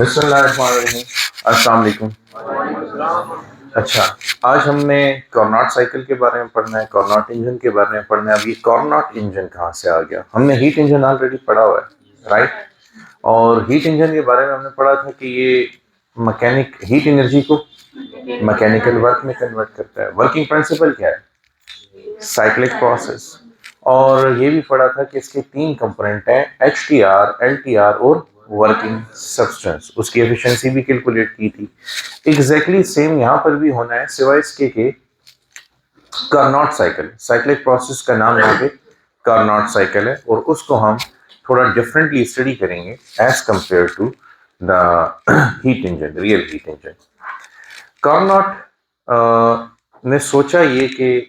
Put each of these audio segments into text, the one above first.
बिस्मिल्लाहिर्रहमानिर्रहीम। अस्सलाम वालेकुम। अच्छा, आज हमने कार्नोट साइकिल के बारे में पढ़ना है, कार्नोट इंजन के बारे में पढ़ना है। अब ये कार्नोट इंजन कहाँ से आ गया? हमने हीट इंजन ऑलरेडी पढ़ा हुआ है, राइट? और हीट इंजन के बारे में हमने पढ़ा था कि ये मैकेनिक हीट एनर्जी को मैकेनिकल वर्क में कन्वर्ट करता है। वर्किंग प्रिंसिपल क्या है? Cyclic process. और ये भी पढ़ा था कि इसके तीन कंपोनेंट हैं, HTR, LTR और वर्किंग सब्सटेंस। उसकी एफिशिएंसी भी कैलकुलेट की थी। एग्जैक्टली सेम यहाँ पर भी होना है, सिवाय इसके के कार्नोट साइकिल, साइक्लिक प्रोसेस का नाम यहाँ पे कार्नोट साइकिल है, और उसको हम थोड़ा डिफरेंटली स्टडी करेंगे as compare to the heat engine, real heat engine. Carnot ने सोचा ये कि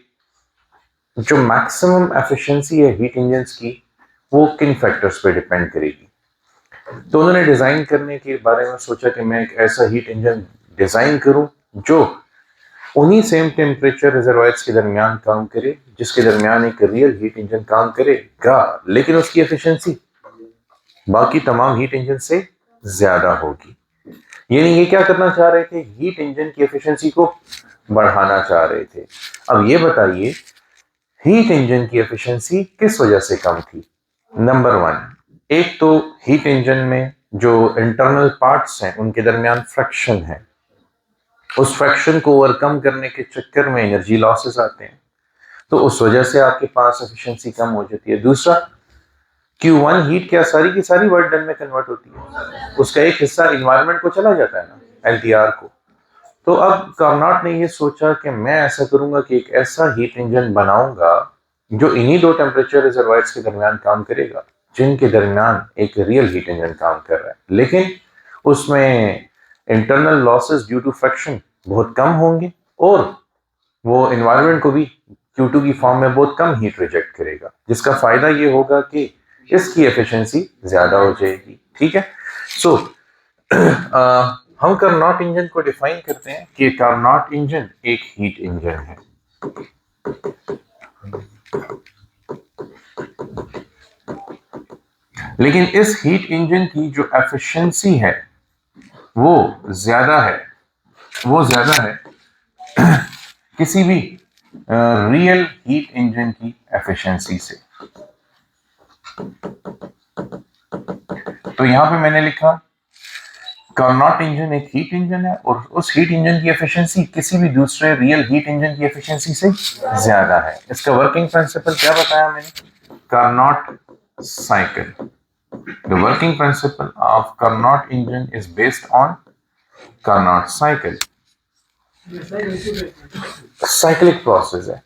जो मैक्सिमम एफिशिएंसी है हीट इंजन्स की, वो किन फैक्टर्स पे डिपेंड करेगी। तो उन्होंने डिजाइन करने के बारे में सोचा कि मैं एक ऐसा हीट इंजन डिजाइन करूं जो उन्हीं सेम टेम्परेचर रिजर्वायर्स के दरमियान काम करे जिसके दरमियान एक रियल हीट इंजन काम करेगा, लेकिन उसकी एफिशिएंसी बाकी तमाम हीट इंजन से ज्यादा होगी। यानी ये क्या करना चाह रहे थे? हीट इंजन की एफिशिएंसी को बढ़ाना चाह रहे थे। अब ये बताइए, हीट इंजन की एफिशिएंसी किस वजह से कम थी? नंबर वन, एक तो हीट इंजन में जो इंटरनल पार्ट्स हैं उनके दरमियान फ्रिक्शन है। उस फ्रिक्शन को ओवरकम करने के चक्कर में एनर्जी लॉसेस आते हैं, तो उस वजह से आपके पास एफिशिएंसी कम हो जाती है। दूसरा, Q1 हीट क्या सारी की सारी वर्क डन में कन्वर्ट होती है, उसका एक हिस्सा इन्वायरमेंट को चला जाता है ना, LTR को। तो अब कार्नोट ने ये सोचा कि मैं ऐसा करूंगा कि एक ऐसा हीट इंजन बनाऊंगा जो इन्हीं दो टेम्परेचर रिजर्वायर्स के दरमियान काम करेगा जिनके दरमियान एक रियल हीट इंजन काम कर रहा है, लेकिन उसमें internal losses due to friction बहुत कम होंगे और वो एनवायरनमेंट को भी Q2 की फॉर्म में बहुत कम हीट रिजेक्ट करेगा, जिसका फायदा ये होगा कि इसकी एफिशिएंसी ज्यादा हो जाएगी। ठीक है, सो हम कार्नोट इंजन को डिफाइन करते हैं कि कार्नोट इंजन एक हीट इंजन है। लेकिन इस हीट इंजन की जो एफिशिएंसी है वो ज्यादा है किसी भी रियल हीट इंजन की एफिशिएंसी से। तो यहां पे मैंने लिखा कार्नोट इंजन एक हीट इंजन है और उस हीट इंजन की एफिशिएंसी किसी भी दूसरे रियल हीट इंजन की एफिशिएंसी से ज्यादा है। इसका वर्किंग प्रिंसिपल क्या बताया मैंने? Carnot cycle. The working principle of Carnot engine is based on Carnot cycle. Cyclic process है,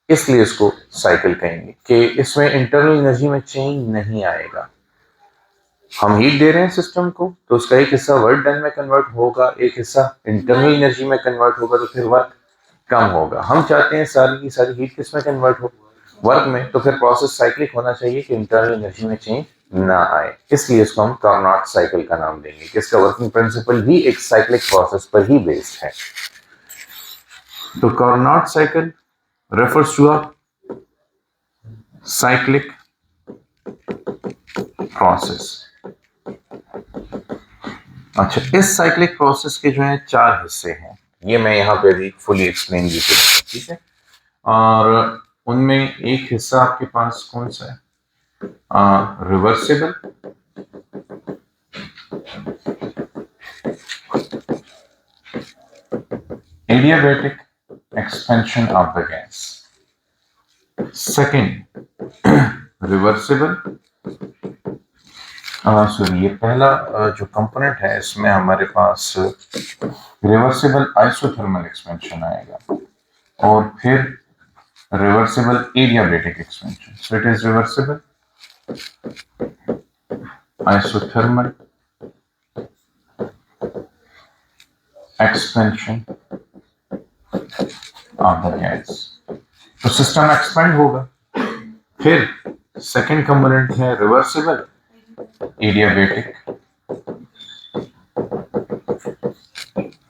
इसलिए इसको साइकिल कहेंगे कि इसमें इंटरनल एनर्जी में चेंज नहीं आएगा। हम हीट दे रहे हैं सिस्टम को, तो उसका एक हिस्सा वर्क डन में कन्वर्ट होगा, एक हिस्सा इंटरनल एनर्जी में कन्वर्ट होगा, तो फिर वर्क कम होगा। हम चाहते हैं सारी की सारी हीट किस में कन्वर्ट हो? वर्क में। तो फिर प्रोसेस साइक्लिक होना चाहिए कि इंटरनल एनर्जी में चेंज ना आए, इसलिए इसको हम कार्नोट साइकिल का नाम देंगे कि इसका वर्किंग प्रिंसिपल भी एक साइक्लिक प्रोसेस पर ही बेस्ड है। तो Carnot cycle refers to a cyclic process। अच्छा, इस साइक्लिक प्रोसेस के जो है चार हिस्से हैं, ये मैं यहाँ पे भी फुली एक्सप्लेन भी करूँगा, ठीक है? और उनमें एक हिस्सा आपके पास कौन सा है? Reversible, adiabatic expansion of the gas। Second, reversible sorry, ये पहला जो कंपोनेंट है इसमें हमारे पास रिवर्सिबल आइसोथर्मल एक्सपेंशन आएगा, और फिर reversible adiabatic expansion. So it is reversible isothermal expansion of the gas. तो सिस्टम एक्सपेंड होगा। फिर सेकेंड कंपोनेंट है reversible adiabatic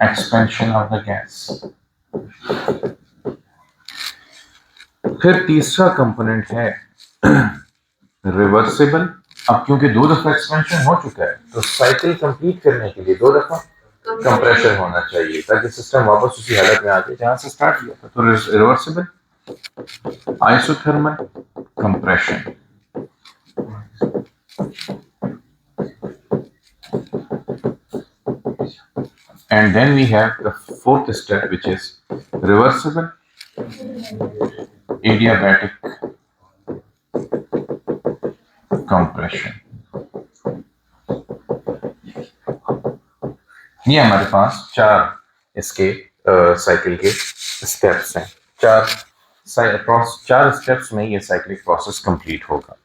expansion of the gas. फिर तीसरा कंपोनेंट है रिवर्सिबल अब क्योंकि 2 दफा एक्सपेंशन हो चुका है तो साइकिल कंप्लीट करने के लिए 2 दफा कंप्रेशन होना चाहिए ताकि सिस्टम वापस उसी हालत में आ जाए जहां से स्टार्ट किया था। तो reversible isothermal compression. And then we have the fourth step, which is reversible adiabatic compression. ये हमारे पास 4 इसके साइकिल के स्टेप्स हैं। 4 स्टेप्स में ये साइक्लिक प्रोसेस कंप्लीट होगा।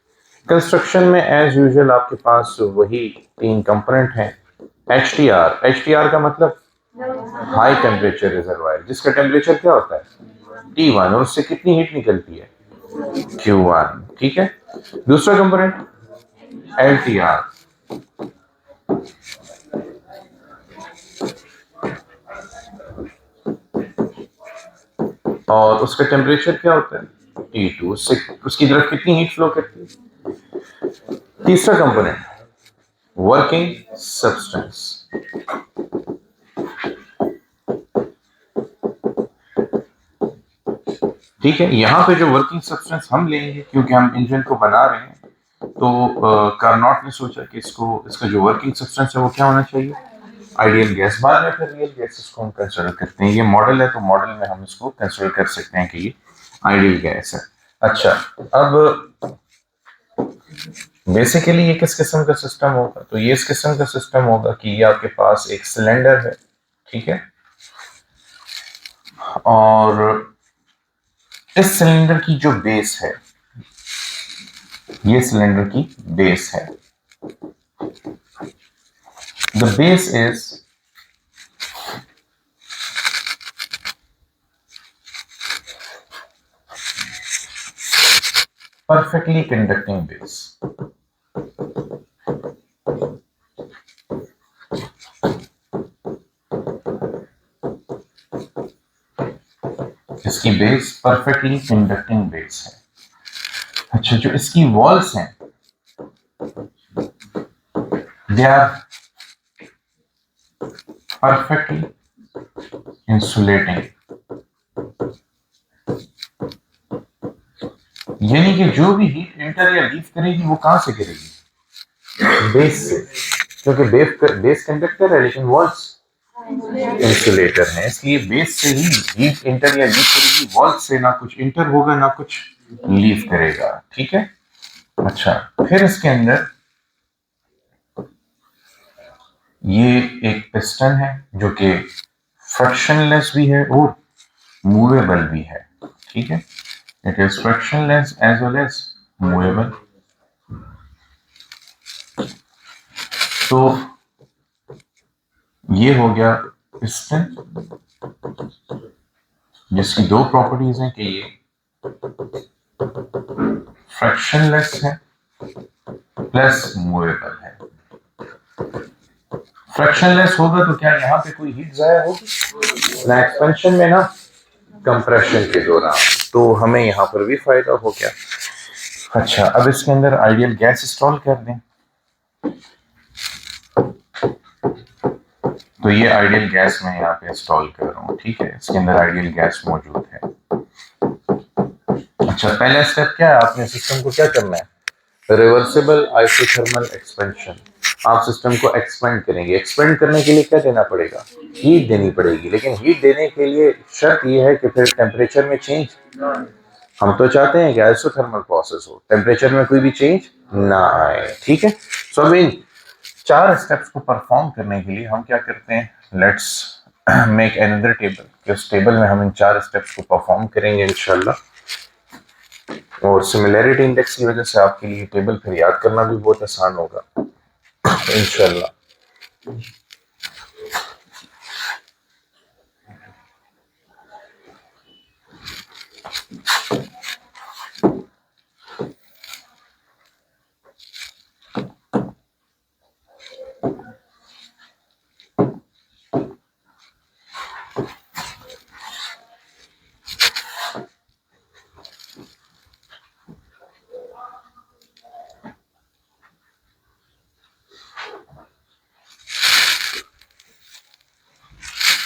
कंस्ट्रक्शन में एज यूजुअल आपके पास वही 3 कंपोनेंट हैं। एच टी आर का मतलब हाई टेम्परेचर रिजर्वायर, जिसका टेम्परेचर क्या होता है T1 और उससे कितनी हीट निकलती है Q1। ठीक है। दूसरा कंपोनेंट LTR, और उसका टेम्परेचर क्या होता है T2, उससे उसकी तरफ कितनी हीट फ्लो करती है। तीसरा कंपोनेंट वर्किंग सब्सटेंस। ठीक है। यहाँ पे जो वर्किंग सब्सटेंस हम लेंगे, क्योंकि हम इंजन को बना रहे हैं, तो कार्नोट ने सोचा कि इसका जो वर्किंग सब्सटेंस है वो क्या होना चाहिए, आइडियल गैस। बाद में फिर रियल गैसेस को हम कंसिडर करते हैं। ये मॉडल है तो मॉडल में हम इसको कंसिडर कर सकते हैं कि ये आइडियल गैस है। अच्छा, अब बेसिकली ये किस किस्म का सिस्टम होगा, तो ये इस किस्म का सिस्टम होगा कि ये आपके पास एक सिलेंडर है। ठीक है। और इस सिलेंडर की जो बेस है, ये सिलेंडर की बेस है। The base is perfectly conducting base. इसकी बेस परफेक्टली कंडक्टिंग बेस है। अच्छा, जो इसकी वॉल्स हैं दे आर परफेक्टली इंसुलेटिंग, यानी कि जो भी हीट एंटर या लीव करेगी वो कहां से करेगी, बेस से, क्योंकि बेस कंडक्टर है लेकिन वॉल्स इंसुलेटर है, इसलिए बेस से ही हीट इंटर या लीव करेगी, वॉल से ना कुछ इंटर होगा ना कुछ लीव करेगा। ठीक है। अच्छा, फिर इसके अंदर ये एक पिस्टन है जो कि फ्रिक्शनलेस भी है और मूवेबल भी है। ठीक है। It is frictionless as well as movable. तो ये हो गया पिस्टन, जिसकी 2 प्रॉपर्टीज हैं कि ये फ्रिक्शनलेस है प्लस मूवेबल है। फ्रिक्शनलेस होगा तो क्या यहाँ पे कोई हीट जाया होगी ना एक्सपेंशन में ना कंप्रेशन के दौरान, तो हमें यहाँ पर भी फायदा हो गया। अच्छा, अब इसके अंदर आइडियल गैस इंस्टॉल कर दें। तो ये आइडियल गैस मैं यहाँ पे इंस्टॉल कर रहा हूँ। ठीक है। इसके अंदर आइडियल गैस मौजूद है। अच्छा, पहला स्टेप क्या है, आपने सिस्टम को क्या करना है, रिवर्सिबल आइसोथर्मल एक्सपेंशन। आप सिस्टम को एक्सपेंड करेंगे। एक्सपेंड करने के लिए क्या देना पड़ेगा, हीट देनी पड़ेगी, लेकिन हीट देने के लिए शर्त यह है कि फिर टेम्परेचर में चेंज, हम तो चाहते हैं कि आइसोथर्मल प्रोसेस हो, टेम्परेचर में कोई भी चेंज ना आए। ठीक है। सो अब इन 4 स्टेप्स को परफॉर्म करने के लिए हम क्या करते हैं, लेट्स मेक अनदर टेबल, कि उस टेबल में हम इन 4 स्टेप्स को परफॉर्म करेंगे इंशाल्लाह। और सिमिलैरिटी इंडेक्स की वजह से आपके लिए टेबल फिर याद करना भी बहुत आसान होगा इंशाल्लाह।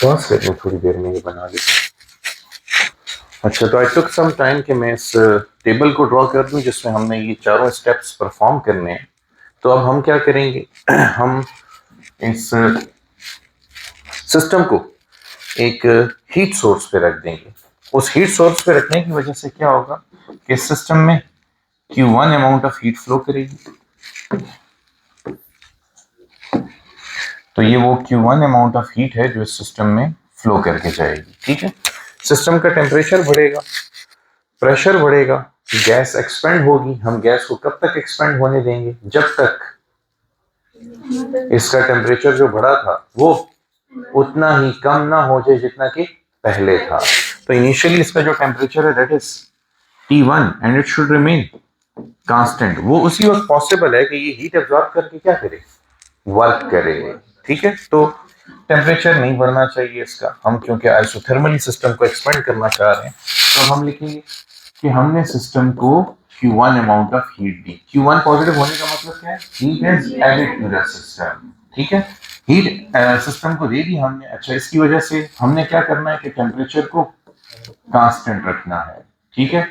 पॉज कर लूं, थोड़ी देर में ये बना लेते। अच्छा, तो आई टुक सम टाइम कि मैं इस टेबल को ड्रॉ कर दूं जिसमें हमने ये चारों स्टेप्स परफॉर्म करने हैं। तो अब हम क्या करेंगे, हम इस सिस्टम को एक हीट सोर्स पे रख देंगे। उस हीट सोर्स पे रखने की वजह से क्या होगा कि सिस्टम में Q1 amount of heat flow करेगी। तो ये वो Q1 अमाउंट ऑफ हीट है जो इस सिस्टम में फ्लो करके जाएगी। ठीक है, सिस्टम का टेम्परेचर बढ़ेगा, प्रेशर बढ़ेगा, गैस एक्सपेंड होगी। हम गैस को कब तक एक्सपेंड होने देंगे, जब तक इसका टेम्परेचर जो बढ़ा था वो उतना ही कम ना हो जाए जितना कि पहले था। तो इनिशियली इसका जो टेम्परेचर है that is T1 and it should remain constant. वो उसी वक्त पॉसिबल है कि ये हीट एब्जॉर्ब करके क्या करे, वर्क करे। ठीक है, तो टेम्परेचर नहीं बढ़ना चाहिए इसका। हम क्योंकि आइसोथर्मली सिस्टम को एक्सपेंड करना चाह रहे हैं तो हम लिखेंगे कि हमने सिस्टम को Q1 अमाउंट ऑफ हीट दी। Q1 पॉजिटिव होने का मतलब क्या है, heat is added to the system. ठीक है, हीट सिस्टम को दे दी हमने। अच्छा, इसकी वजह से हमने क्या करना है कि टेम्परेचर को कांस्टेंट रखना है। ठीक है,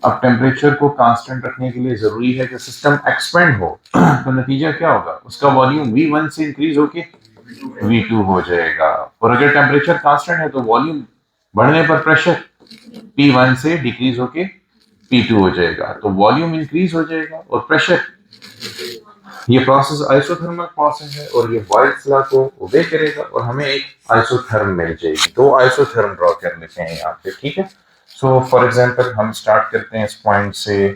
अब टेम्परेचर को कांस्टेंट रखने के लिए जरूरी है कि सिस्टम एक्सपेंड हो। तो नतीजा क्या होगा, उसका वॉल्यूम V1 से इंक्रीज होके V2 हो जाएगा। और अगर टेम्परेचर कांस्टेंट है तो वॉल्यूम बढ़ने पर प्रेशर P1 से डिक्रीज होके P2 हो जाएगा। तो वॉल्यूम इंक्रीज हो जाएगा और प्रेशर, ये प्रोसेस आइसोथर्मल प्रोसेस है और ये बॉयल्स लॉ को ओबे करेगा और हमें एक आइसोथर्म मिल जाएगी। तो आइसोथर्म ड्रॉ कर लेते हैं यहाँ पे। ठीक है, सो फॉर एग्जांपल हम स्टार्ट करते हैं इस पॉइंट से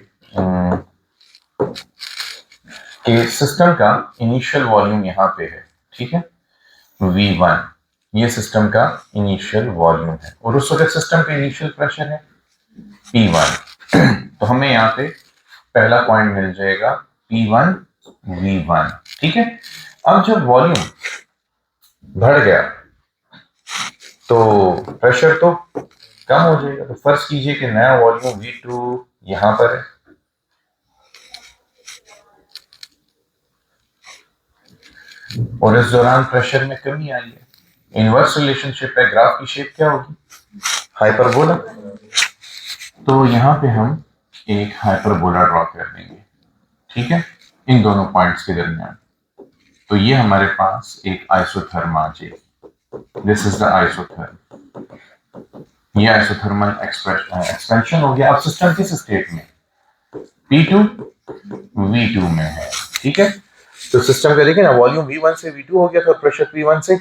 कि सिस्टम का इनिशियल वॉल्यूम यहाँ पे है। ठीक है, V1 ये सिस्टम का इनिशियल वॉल्यूम है और उस वक्त सिस्टम का इनिशियल प्रेशर है P1। तो हमें यहाँ पे पहला पॉइंट मिल जाएगा P1 V1। ठीक है, अब जब वॉल्यूम बढ़ गया तो प्रेशर तो कम हो जाएगा। तो फर्ज कीजिए कि नया वॉल्यूम V2 यहां पर है और इस दौरान प्रेशर में कमी आई है। इनवर्स रिलेशनशिप है, ग्राफ की शेप क्या होगी, हाइपरबोला। तो यहां पे हम एक हाइपरबोला ड्रॉ कर देंगे। ठीक है, इन दोनों पॉइंट्स के दरमियान। तो ये हमारे पास एक आइसोथर्म आ जाएगी। This is the isotherm. ये आइसोथर्मल एक्सपेंशन हो गया। अब सिस्टम किस स्टेट में, P2 V2 में है। ठीक है, तो सिस्टम का देखिए ना, वॉल्यूम V1 से V2 हो गया था, प्रेशर P1 से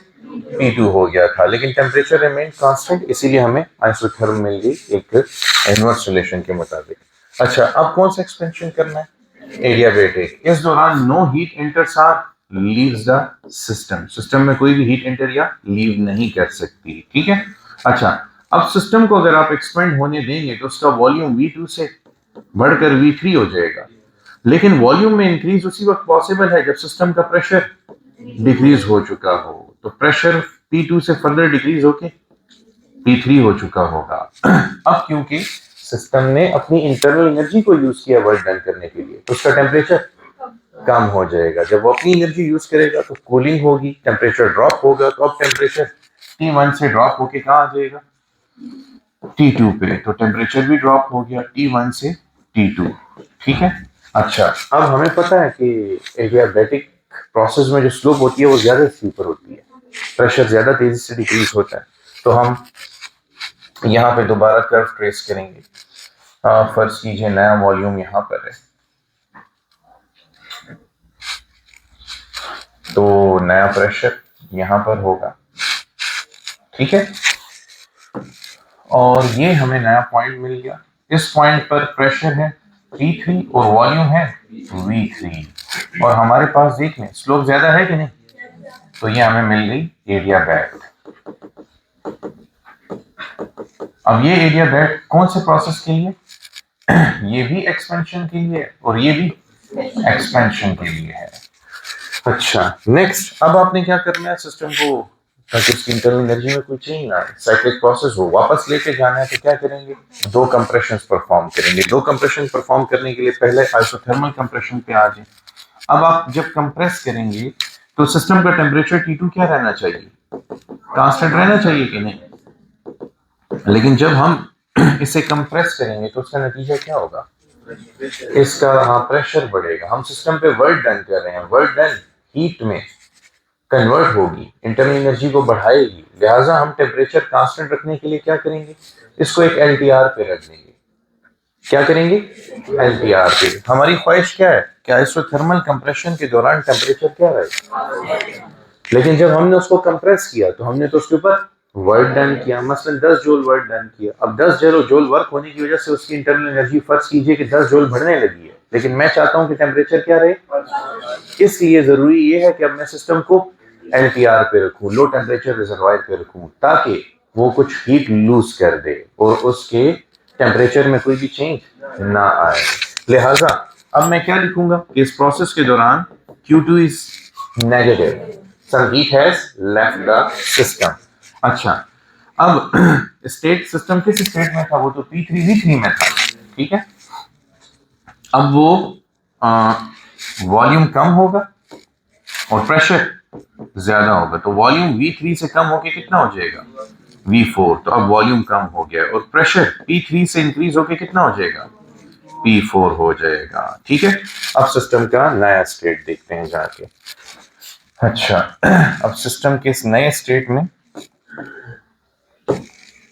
P2 हो गया था, लेकिन टेम्परेचर रिमेन कांस्टेंट। इसीलिए हमें आइसोथर्म मिल गई एक इनवर्स रिलेशन के मुताबिक। अच्छा, अब कौन सा एक्सपेंशन करना है, एडियाबैटिक। इस दौरान no heat enters or leaves the system. System में कोई भी हीट एंटर या लीव नहीं कर सकती। ठीक है, अच्छा, अब सिस्टम को अगर आप एक्सपेंड होने देंगे तो उसका वॉल्यूम V2 से बढ़कर V3 हो जाएगा। लेकिन वॉल्यूम में इंक्रीज उसी वक्त पॉसिबल है जब सिस्टम का प्रेशर डिक्रीज हो चुका हो। तो प्रेशर P2 से फर्दर डिक्रीज होके P3 हो चुका होगा। अब क्योंकि सिस्टम ने अपनी इंटरनल एनर्जी को यूज किया वर्क डन करने के लिए, तो उसका टेम्परेचर कम हो जाएगा। जब वो अपनी एनर्जी यूज करेगा तो कूलिंग होगी, टेम्परेचर ड्रॉप होगा। तो अब टेम्परेचर T1 से ड्रॉप होके कहाँ आ जाएगा, T2 पे। तो टेम्परेचर भी ड्रॉप हो गया T1 से T2। ठीक है, अच्छा, अब हमें पता है कि एडियाबैटिक प्रोसेस में जो स्लोप होती है वो ज्यादा स्लीपर होती है, प्रेशर ज्यादा तेजी से डिक्रीज होता है। तो हम यहाँ पे दोबारा कर्व ट्रेस करेंगे। फर्ज कीजिए नया वॉल्यूम यहाँ पर है, तो नया प्रेशर यहाँ पर होगा। ठीक है, और ये हमें नया पॉइंट मिल गया। इस पॉइंट पर प्रेशर है P3 और वॉल्यूम है V3 और हमारे पास देख लें स्लोप ज्यादा है कि नहीं, तो ये हमें मिल गई एडियाबैट। अब ये एडियाबैट कौन से प्रोसेस के लिए, ये भी एक्सपेंशन के लिए और ये भी एक्सपेंशन के लिए है। अच्छा, नेक्स्ट अब आपने क्या करना है, सिस्टम को ताकि उसकी इंटरनल एनर्जी में कोई चेंज ना आए, साइक्लिक प्रोसेस हो, वापस लेके जाना है। तो क्या करेंगे, दो कंप्रेशन परफॉर्म करेंगे। दो कंप्रेशन परफॉर्म करने के लिए पहले आइसोथर्मल कंप्रेशन पे आ जाए। अब आप जब कंप्रेस करेंगे तो सिस्टम का टेम्परेचर T2 क्या रहना चाहिए, कांस्टेंट रहना चाहिए कि नहीं? लेकिन जब हम इसे कंप्रेस करेंगे तो उसका नतीजा क्या होगा? इसका हाँ प्रेशर बढ़ेगा। हम सिस्टम पे वर्क डन कर रहे हैं, वर्क डन हीट में कन्वर्ट होगी, इंटरनल एनर्जी को बढ़ाएगी। लिहाजा हम टेम्परेचर कांस्टेंट रखने के लिए क्या करेंगे? इसको एक एलटीआर पे रख देंगे। क्या करेंगे? एलटीआर पे। हमारी ख्वाहिश क्या है? क्या आइसोथर्मल कंप्रेशन के दौरान टेम्परेचर क्या रहे? लेकिन जब हमने उसको कंप्रेस किया तो हमने तो उसके ऊपर वर्क डन किया, मसलन 10 जूल वर्क डन किया। अब 10 जूल वर्क होने की वजह से उसकी इंटरनल एनर्जी फर्ज कीजिए कि 10 जूल बढ़ने लगी है, लेकिन मैं चाहता हूं कि टेम्परेचर क्या रहे। इसलिए जरूरी ये है कि अब मैं सिस्टम को एलटीआर पे रखूं, लो टेम्परेचर रिजर्वायर पे रखूं, ताकि वो कुछ हीट लूज कर दे और उसके टेम्परेचर में कोई भी चेंज ना आए। लिहाजा अब मैं क्या लिखूंगा? इस प्रोसेस के दौरान Q2 is negative, some heat has left the system। अच्छा, अब स्टेट सिस्टम किस स्टेट में था? वो तो P3 V3 में था, ठीक है। अब वो वॉल्यूम कम होगा और प्रेशर ज्यादा होगा, तो वॉल्यूम V3 से कम होके कितना हो जाएगा? V4। तो अब वॉल्यूम कम हो गया और प्रेशर P3 से इंक्रीज होके कितना हो जाएगा? P4 हो जाएगा, ठीक है। अब सिस्टम का नया स्टेट देखते हैं जाके। अच्छा, अब सिस्टम के इस नए स्टेट में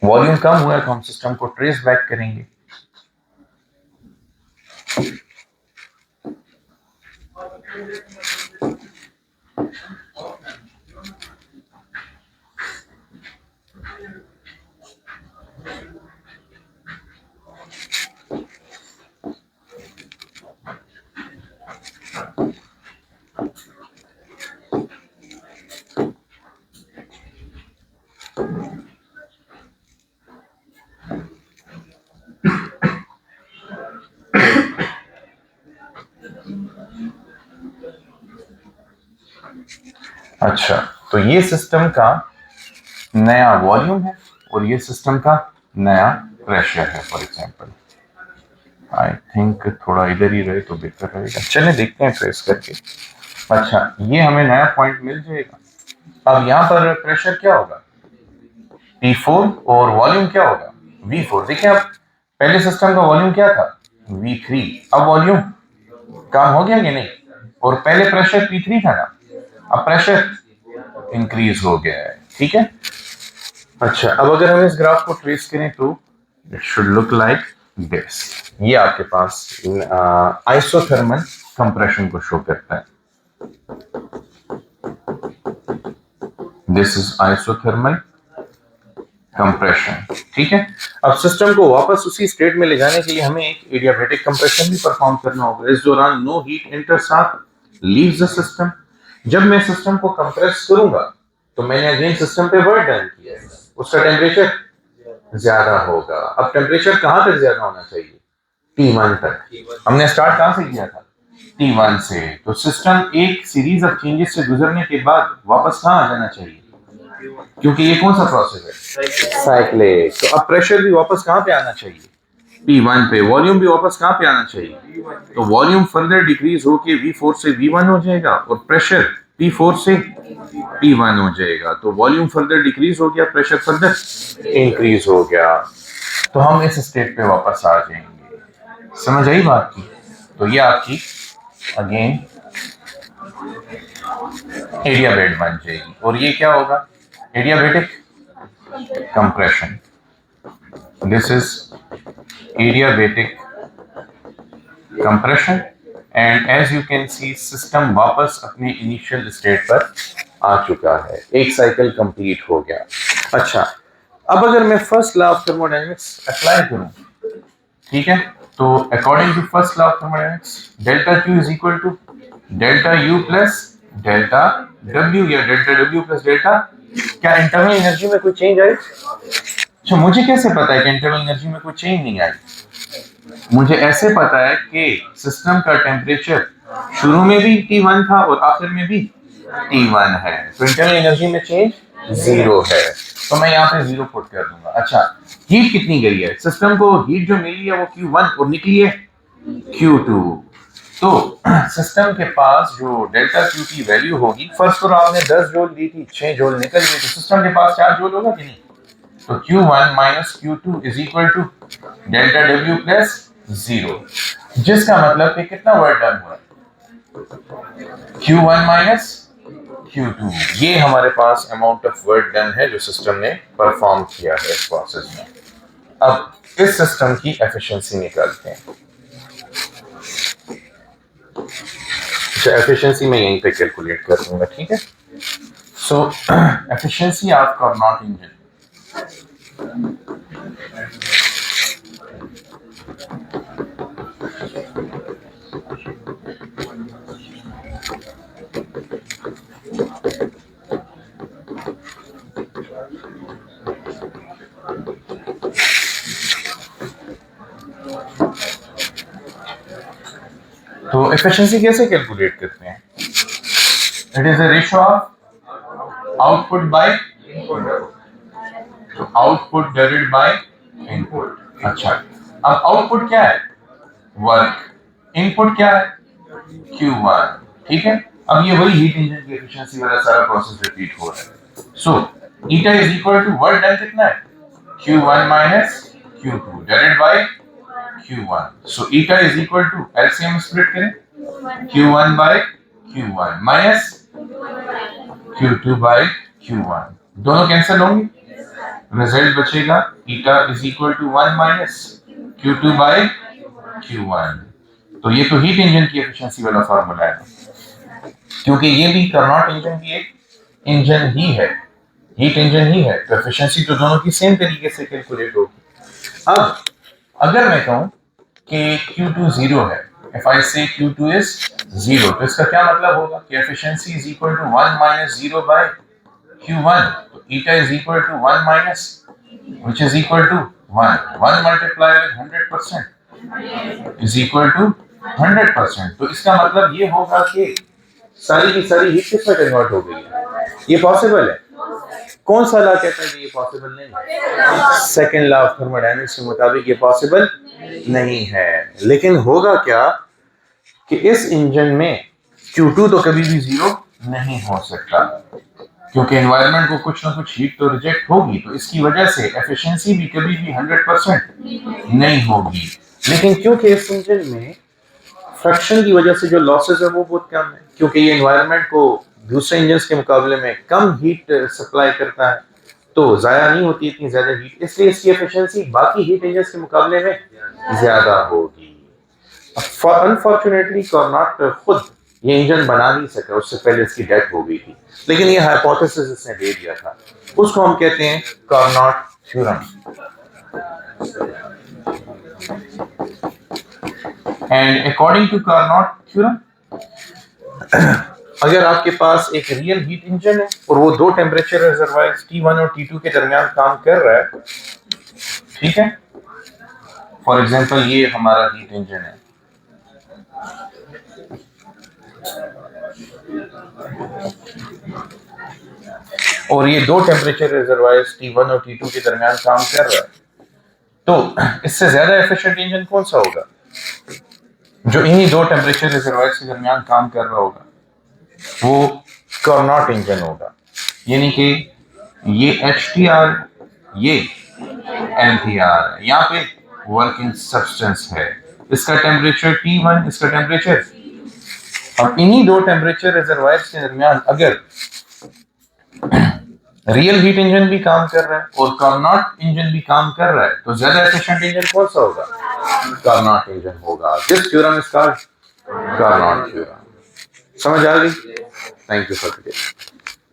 वॉल्यूम कम हुआ है तो हम सिस्टम को ट्रेस बैक करेंगे। अच्छा, तो ये सिस्टम का नया वॉल्यूम है और ये सिस्टम का नया प्रेशर है। फॉर एग्जांपल आई थिंक थोड़ा इधर ही रहे तो बेहतर रहेगा। चलिए देखते हैं ट्रेस करके। अच्छा, ये हमें नया पॉइंट मिल जाएगा। अब यहाँ पर प्रेशर क्या होगा? P4 और वॉल्यूम क्या होगा? V4। देखिए, अब पहले सिस्टम का वॉल्यूम क्या था? V3। अब वॉल्यूम कम हो गया कि नहीं? और पहले प्रेशर P3 था ना, अब प्रेशर इंक्रीज हो गया है, ठीक है। अच्छा, अब अगर हम इस ग्राफ को ट्रेस करें तो it should look like this. ये आपके पास आइसोथर्मल कंप्रेशन को शो करता है। दिस इज आइसोथर्मल कंप्रेशन, ठीक है। अब सिस्टम को वापस उसी स्टेट में ले जाने के लिए हमें एक एडियाबैटिक कंप्रेशन भी परफॉर्म करना होगा। इस दौरान नो हीट एंटर्स और लीव्स द सिस्टम। जब मैं सिस्टम को कंप्रेस करूंगा तो मैंने अगेन सिस्टम पे वर्क डन किया है, उसका टेम्परेचर ज्यादा होगा। अब टेम्परेचर कहां तक ज्यादा होना चाहिए? T1 तक। हमने स्टार्ट कहां से किया था? T1 से। तो सिस्टम एक सीरीज ऑफ चेंजेस से गुजरने के बाद वापस कहां आ जाना चाहिए? क्योंकि ये कौन सा प्रोसेस है? साइक्लिक। तो अब प्रेशर भी वापस कहां पे आना चाहिए? P1 पे। वॉल्यूम भी वापस कहां पे आना चाहिए? तो वॉल्यूम फर्दर डिक्रीज होके V4 से V1 हो जाएगा और प्रेशर P4 से P1 हो जाएगा। तो वॉल्यूम फर्दर डिक्रीज हो गया, प्रेशर फर्दर इंक्रीज हो गया। तो हम इस स्टेट पे वापस आ जाएंगे। समझ आई बात की? तो ये आपकी अगेन एडियाबेट बन जाएगी और ये क्या होगा? Adiabatic compression. This is adiabatic compression and as you can see system वापस अपने इनिशियल स्टेट पर आ चुका है। एक साइकिल कंप्लीट हो गया। अच्छा, अब अगर मैं first law of thermodynamics apply करूं, ठीक है, तो according to first law of thermodynamics delta Q is equal to delta U plus delta W या डेल्टा W प्लस डेल्टा। क्या इंटरनल एनर्जी में कोई चेंज आई? अच्छा, मुझे कैसे पता है कि इंटरनल एनर्जी में कोई चेंज नहीं आई? मुझे ऐसे पता है कि सिस्टम का टेम्परेचर शुरू में भी T1 था और आखिर में भी T1 है, तो इंटरनल एनर्जी में चेंज जीरो है। तो मैं यहाँ पे जीरो पुट कर दूंगा। अच्छा, हीट कितनी गई है? सिस्टम को हीट जो मिली है वो Q1 और निकली है Q2। तो सिस्टम के पास जो डेल्टा क्यू की वैल्यू होगी, फर्स्ट और आपने 10 जूल दी थी, 6 जूल निकल गई, तो सिस्टम के पास 4 जूल होगा कि नहीं? तो Q1 minus Q2 is equal to delta W plus 0, जिसका मतलब कि कितना वर्क डन हुआ? Q1 माइनस Q2, ये हमारे पास अमाउंट ऑफ वर्क डन है जो सिस्टम ने परफॉर्म किया है इस प्रोसेस में। अब इस सिस्टम की एफिशिएंसी निकालते हैं। अच्छा, एफिशिएंसी मैं यहीं पे कैलकुलेट कर दूंगा, ठीक है? सो एफिशिएंसी ऑफ कार्नोट इंजन, तो एफिशिएंसी कैसे कैलकुलेट करते हैं? It is a ratio of output by output divided by input. अच्छा, अब आउटपुट क्या है? वर्क। इनपुट क्या है? Q1, ठीक है? अब ये वही हीट इंजन की एफिशिएंसी वाला सारा प्रोसेस रिपीट हो रहा है। So eta is equal to work done कितना है? Q1 minus Q2 divided by Q1। So eta is equal to, LCM split करें, Q1 bye Q1 minus Q2 by Q1, दोनों कैंसिल होंगे, रिजल्ट बचेगा eta is equal to 1 minus Q2 by Q1। तो ये तो heat engine की efficiency वाला formula है, क्योंकि ये भी कार्नोट इंजन की एक इंजन ही है, हीट इंजन ही है, तो एफिशिएंसी तो दोनों की सेम तरीके से कैलकुलेट होगी। अब अगर मैं कहूं कि Q2 0 है, if I say Q2 is 0, तो इसका क्या मतलब होगा कि efficiency is equal to 1 minus 0 by Q1, तो eta is equal to 1 minus, which is equal to 1 multiplied with 100% is equal to 100%। तो इसका मतलब ये होगा कि सारी की सारी हीट किस में कन्वर्ट हो गई है? ये पॉसिबल है? कौन सा लॉ कहता है कि ये पॉसिबल नहीं है? सेकंड लॉ ऑफ थर्मोडायनेमिक्स के मुताबिक ये पॉसिबल नहीं है। लेकिन होगा क्या कि इस इंजन में Q2 तो कभी भी 0 नहीं हो सकता, क्योंकि एनवायरनमेंट को कुछ ना कुछ हीट तो रिजेक्ट होगी, तो इसकी वजह से एफिशिएंसी भी कभी भी 100% नहीं होगी। लेकिन क्योंकि इस इंजन में फ्रिक्शन की वजह से जो लॉसेस है वो बहुत कम है, क्योंकि ये एनवायरनमेंट को दूसरे इंजन के मुकाबले में कम हीट सप्लाई करता है, तो जाया नहीं होती इतनी ज्यादा हीट, इसलिए इसकी एफिशिएंसी बाकी हीट इंजन के मुकाबले में ज्यादा होगी। अनफॉर्चुनेटली कार्नोट खुद ये इंजन बना नहीं सका, उससे पहले इसकी डेथ हो गई थी, लेकिन ये हाइपोथेसिस इसने दे दिया था, उसको हम कहते हैं Carnot theorem. And according to Carnot theorem, अगर आपके पास एक रियल हीट इंजन है और वो दो टेम्परेचर रिजर्वायर्स T1 और T2 के दरमियान काम कर रहा है, ठीक है, फॉर एग्जांपल ये हमारा हीट इंजन है, और ये दो टेम्परेचर रिजर्वायर्स T1 और T2 के दरमियान काम कर रहा है, तो इससे ज्यादा एफिशिएंट इंजन कौन सा होगा? जो इन्हीं दो टेम्परेचर रिजर्वायर्स के दरमियान काम कर रहा होगा वो कार्नोट इंजन होगा। यानी कि ये HTR, ये LTR, यहाँ पे वर्किंग सब्सटेंस है, इसका टेम्परेचर T1, इसका टेम्परेचर, और इन्हीं दो टेम्परेचर रिजर्वायर्स के दरमियान अगर रियल हीट इंजन भी काम कर रहा है और कार्नोट इंजन भी काम कर रहा है, तो ज्यादा एफिशिएंट इंजन कौन सा होगा? कार्नोट इंजन होगा। This theorem is called Carnot theorem. समझ आ गई? Thank you for today.